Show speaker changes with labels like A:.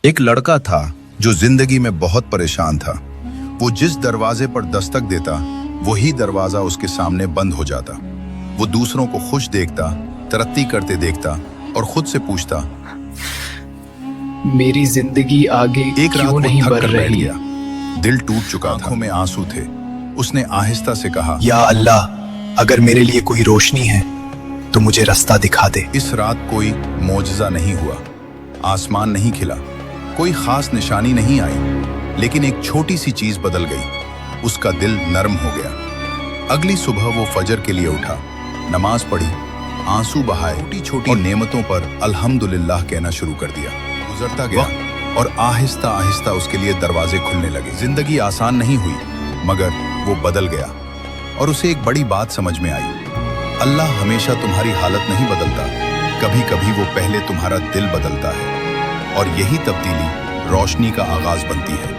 A: एक लड़का था जो जिंदगी में बहुत परेशान था। वो जिस दरवाजे पर दस्तक देता वही दरवाजा उसके सामने बंद हो जाता। वो दूसरों को खुश देखता, तरक्की करते देखता और खुद से पूछता,
B: मेरी जिंदगी आगे
A: एक रात
B: क्यों
A: वो
B: नहीं
A: थक
B: बढ़
A: कर बैठ
B: रही?
A: गया। दिल टूट चुका था, आंखों में आंसू थे। उसने आहिस्ता से कहा,
C: या अल्लाह, अगर मेरे लिए कोई रोशनी है तो मुझे रास्ता दिखा दे।
A: इस रात कोई मौजज़ा नहीं हुआ, आसमान नहीं खिला, कोई खास निशानी नहीं आई, लेकिन एक छोटी सी चीज बदल गई। उसका दिल नरम हो गया। अगली सुबह वो फजर के लिए उठा, नमाज पढ़ी, आंसू बहाए, छोटी छोटी नेमतों पर अल्हम्दुलिल्लाह कहना शुरू कर दिया। गुजरता गया और आहिस्ता आहिस्ता उसके लिए दरवाजे खुलने लगे। जिंदगी आसान नहीं हुई, मगर वो बदल गया और उसे एक बड़ी बात समझ में आई। अल्लाह हमेशा तुम्हारी हालत नहीं बदलता, कभी कभी वो पहले तुम्हारा दिल बदलता है, और यही तब्दीली रोशनी का आगाज बनती है।